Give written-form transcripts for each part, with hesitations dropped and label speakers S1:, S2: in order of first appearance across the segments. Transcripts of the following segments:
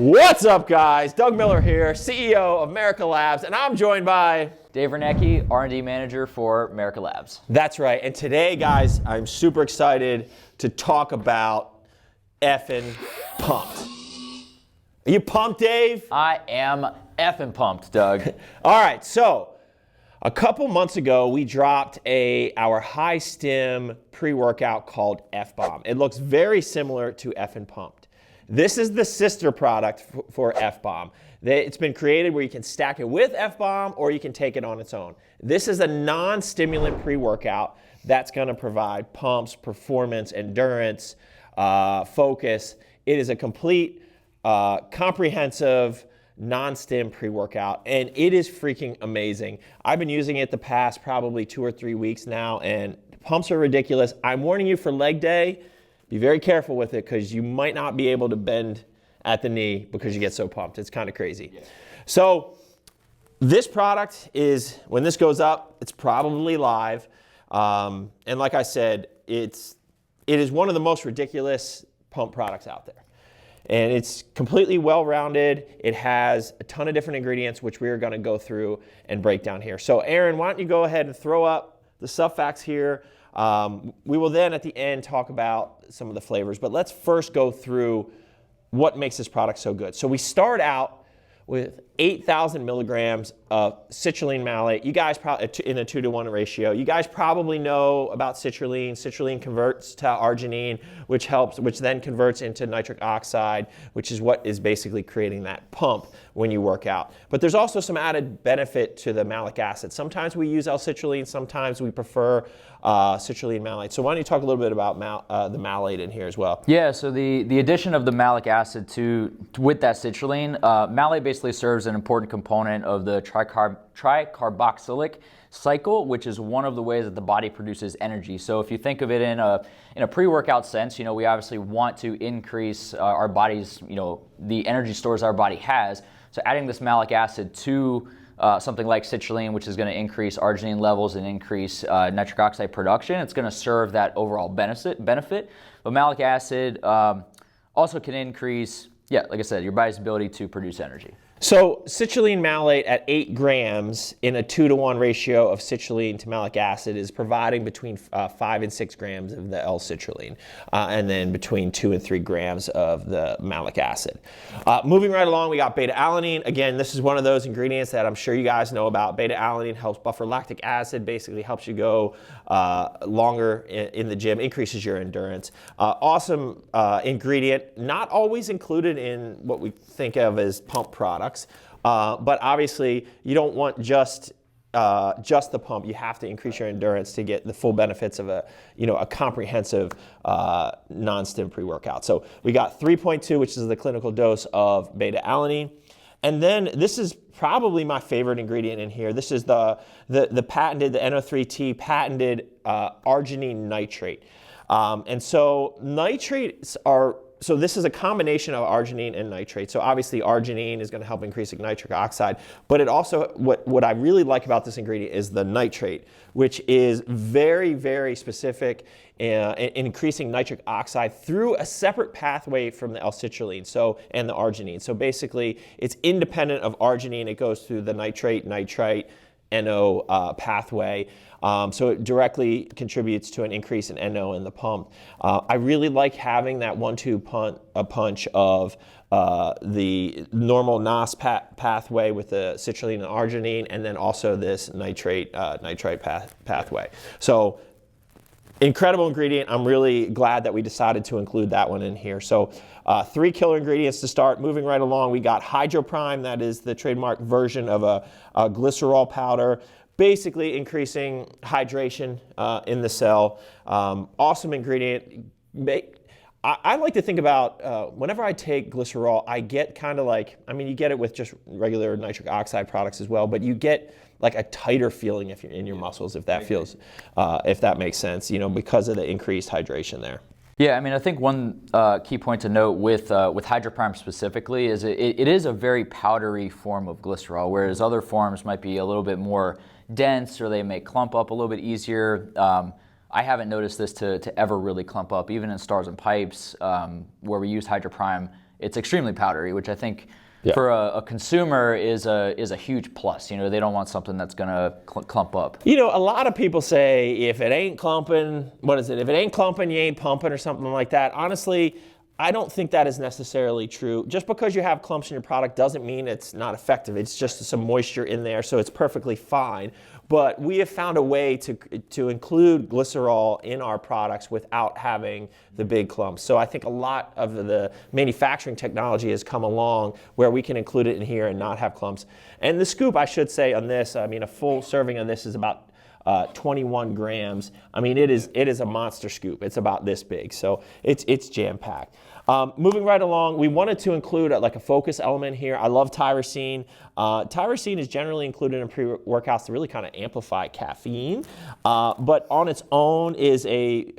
S1: What's up, guys? Doug Miller here, CEO of Merica Labz, and I'm joined by
S2: Dave Rynecki, R&D Manager for Merica Labz.
S1: That's right. And today, guys, I'm super excited to talk about effing pumped. Are you pumped, Dave?
S2: I am effing pumped, Doug.
S1: All right, so a couple months ago, we dropped our high stim pre-workout called F-Bomb. It looks very similar to effing pumped. This is the sister product for F-Bomb. It's been created where you can stack it with F-Bomb or you can take it on its own. This is a non-stimulant pre-workout that's going to provide pumps, performance, endurance, focus. It is a complete, comprehensive, non-stim pre-workout, and it is freaking amazing. I've been using it the past probably 2 or 3 weeks now, and the pumps are ridiculous. I'm warning you for leg day. Be very careful with it because you might not be able to bend at the knee because you get so pumped. It's kind of crazy. Yeah. So this product is, when this goes up, it's probably live. And like I said, it is one of the most ridiculous pump products out there. And it's completely well-rounded. It has a ton of different ingredients, which we are going to go through and break down here. So Aaron, why don't you go ahead and throw up the sub facts here. We will then at the end talk about some of the flavors, but let's first go through what makes this product so good. So we start out with 8,000 milligrams of citrulline malate. You guys probably, in a 2-to-1 ratio. You guys probably know about citrulline. Citrulline converts to arginine, which then converts into nitric oxide, which is what is basically creating that pump when you work out. But there's also some added benefit to the malic acid. Sometimes we use L-citrulline, sometimes we prefer citrulline malate. So why don't you talk a little bit about the malate in here as well?
S2: Yeah, so the addition of the malic acid with that citrulline, malate basically serves an important component of the tricarboxylic cycle, which is one of the ways that the body produces energy. So if you think of it in a pre-workout sense, we obviously want to increase our body's, the energy stores our body has. So adding this malic acid to something like citrulline, which is going to increase arginine levels and increase nitric oxide production, it's going to serve that overall benefit. But malic acid also can increase, like I said, your body's ability to produce energy.
S1: So citrulline malate at 8 grams in a 2-to-1 ratio of citrulline to malic acid is providing between 5 and 6 grams of the L-citrulline, and then between 2 and 3 grams of the malic acid. Moving right along, we got beta-alanine. Again, this is one of those ingredients that I'm sure you guys know about. Beta-alanine helps buffer lactic acid, basically helps you go longer in the gym, increases your endurance. Awesome ingredient, not always included in what we think of as pump products. But obviously, you don't want just the pump. You have to increase your endurance to get the full benefits of a comprehensive non-stim pre-workout. So we got 3.2, which is the clinical dose of beta-alanine. And then this is probably my favorite ingredient in here. This is the patented, the NO3T patented arginine nitrate. And so nitrates are, so this is a combination of arginine and nitrate. So obviously arginine is going to help increase nitric oxide, but it also, what I really like about this ingredient is the nitrate, which is very, very specific in increasing nitric oxide through a separate pathway from the L-citrulline and the arginine. So basically it's independent of arginine. It goes through the nitrate, NO pathway. So it directly contributes to an increase in NO in the pump. I really like having that 1-2 punch of the normal NOS pathway with the citrulline and arginine, and then also this nitrate pathway. So incredible ingredient. I'm really glad that we decided to include that one in here. So 3 killer ingredients to start. Moving right along, we got HydroPrime. That is the trademark version of a glycerol powder, basically increasing hydration in the cell. Awesome ingredient. I like to think about whenever I take glycerol, I get kind of like, you get it with just regular nitric oxide products as well, but you get like a tighter feeling if you're in your muscles, if that makes sense, because of the increased hydration there.
S2: Yeah, I think one key point to note with HydroPrime specifically is it is a very powdery form of glycerol, whereas other forms might be a little bit more dense or they may clump up a little bit easier. I haven't noticed this to ever really clump up. Even in Stars and Pipes, where we use HydroPrime, it's extremely powdery, which I think for a consumer is a huge plus. You know, they don't want something that's gonna clump up.
S1: You know, a lot of people say if it ain't clumping, what is it? If it ain't clumping, you ain't pumping or something like that. Honestly, I don't think that is necessarily true. Just because you have clumps in your product doesn't mean it's not effective. It's just some moisture in there, so it's perfectly fine. But we have found a way to include glycerol in our products without having the big clumps. So I think a lot of the manufacturing technology has come along where we can include it in here and not have clumps. And the scoop, I should say, on this, I mean, a full serving of this is about 21 grams. I mean, it is a monster scoop. It's about this big, so it's jam-packed. Moving right along, we wanted to include like a focus element here. I love tyrosine. Tyrosine is generally included in pre-workouts to really kind of amplify caffeine, but on its own is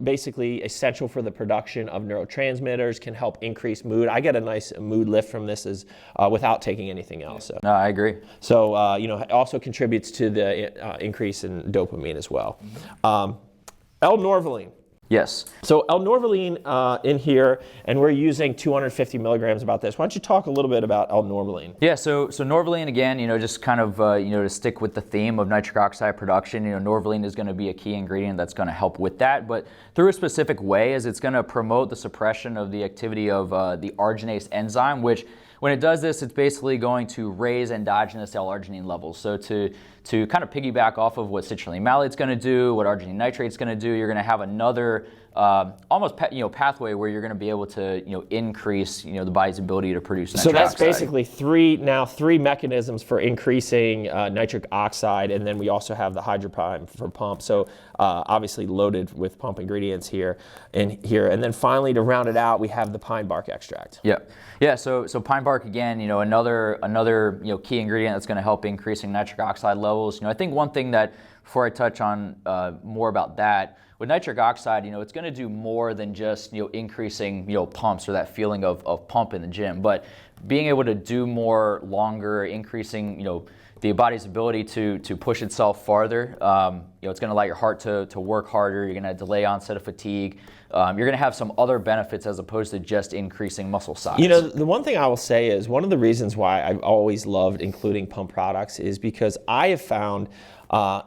S1: basically essential for the production of neurotransmitters, can help increase mood. I get a nice mood lift from this without taking anything else. So.
S2: No, I agree.
S1: So, you know, it also contributes to the increase in dopamine as well. L-norvaline.
S2: Yes.
S1: So L-norvaline in here, and we're using 250 milligrams about this. Why don't you talk a little bit about L-norvaline?
S2: Yeah, so norvaline, again, you know, just kind of, you know, to stick with the theme of nitric oxide production, you know, norvaline is going to be a key ingredient that's going to help with that, but through a specific way, as it's going to promote the suppression of the activity of the arginase enzyme, which when it does this, it's basically going to raise endogenous L-arginine levels. So to kind of piggyback off of what citrulline malate's going to do, what arginine nitrate's going to do, you're going to have another almost pathway where you're going to be able to increase the body's ability to produce nitric oxide.
S1: So that's basically three mechanisms for increasing nitric oxide, and then we also have the hydropine for pump. So obviously loaded with pump ingredients here, and then finally to round it out, we have the pine bark extract.
S2: Yeah. So pine bark again, another key ingredient that's going to help increasing nitric oxide levels. I think one thing that before I touch on more about that. With nitric oxide, it's going to do more than just increasing pumps or that feeling of pump in the gym, but being able to do more longer, increasing the body's ability to push itself farther. It's going to allow your heart to work harder. You're going to delay onset of fatigue. You're going to have some other benefits as opposed to just increasing muscle size.
S1: The one thing I will say is one of the reasons why I've always loved including pump products is because I have found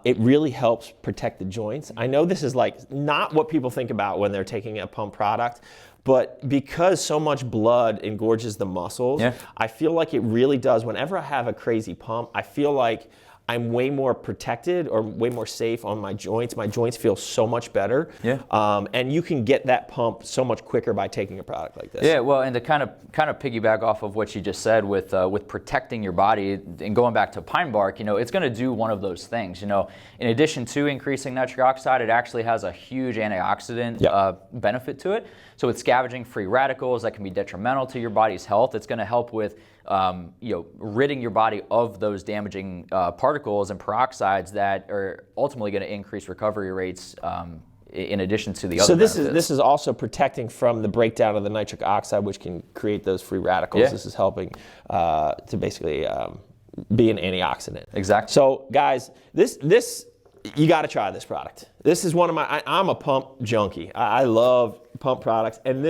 S1: it really helps protect the joints. I know this is like not what people think about when they're taking a pump product, but because so much blood engorges the muscles, I feel like it really does. Whenever I have a crazy pump, I feel like I'm way more protected or way more safe on my joints. My joints feel so much better. And you can get that pump so much quicker by taking a product like this.
S2: Yeah, well, and to kind of piggyback off of what you just said with protecting your body and going back to pine bark, it's going to do one of those things. In addition to increasing nitric oxide, it actually has a huge antioxidant benefit to it. So it's scavenging free radicals that can be detrimental to your body's health. It's going to help with ridding your body of those damaging particles and peroxides that are ultimately going to increase recovery rates in addition to the other benefits.
S1: So this is also protecting from the breakdown of the nitric oxide, which can create those free radicals. This is helping to basically be an antioxidant.
S2: Exactly.
S1: So guys, this you got to try this product. This is one of I'm a pump junkie. I love pump products, and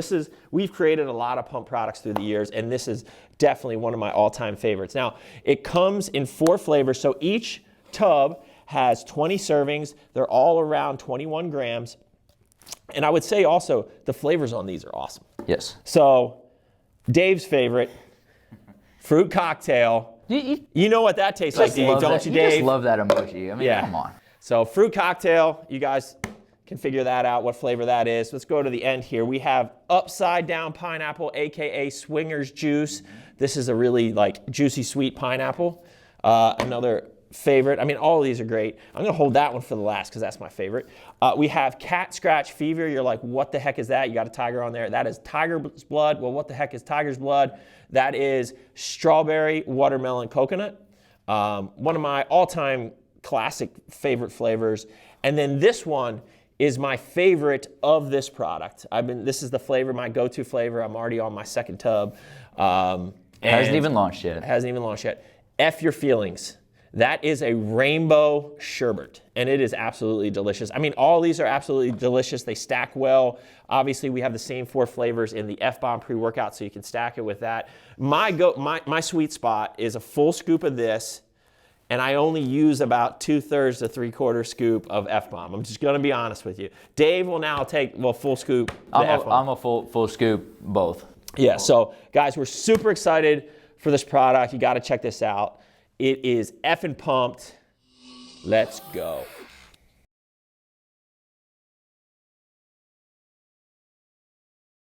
S1: we've created a lot of pump products through the years, and this is definitely one of my all-time favorites. Now, it comes in 4 flavors, so each tub has 20 servings. They're all around 21 grams, and I would say also the flavors on these are awesome.
S2: Yes.
S1: So, Dave's favorite, fruit cocktail. You know what that tastes like, Dave, don't you, Dave?
S2: You just love that emoji. I mean, come on.
S1: So fruit cocktail, you guys can figure that out, what flavor that is. Let's go to the end here. We have upside down pineapple, AKA swinger's juice. This is a really juicy, sweet pineapple. Another favorite. I mean, all of these are great. I'm gonna hold that one for the last because that's my favorite. We have cat scratch fever. You're like, what the heck is that? You got a tiger on there. That is tiger's blood. Well, what the heck is tiger's blood? That is strawberry, watermelon, coconut. One of my all-time classic favorite flavors. And then this one is my favorite of this product. This is the flavor, my go-to flavor. I'm already on my second tub.
S2: Hasn't even launched yet.
S1: F your feelings. That is a rainbow sherbet, and it is absolutely delicious. I mean, all these are absolutely delicious. They stack well. Obviously, we have the same 4 flavors in the F-Bomb pre-workout, so you can stack it with that. My sweet spot is a full scoop of this, and I only use about 2/3 to 3/4 scoop of F-Bomb. I'm just gonna be honest with you. Dave will now take, well, full scoop the F-Bomb.
S2: I'm a full scoop, both.
S1: Yeah, so guys, we're super excited for this product. You gotta check this out. It is effing pumped. Let's go.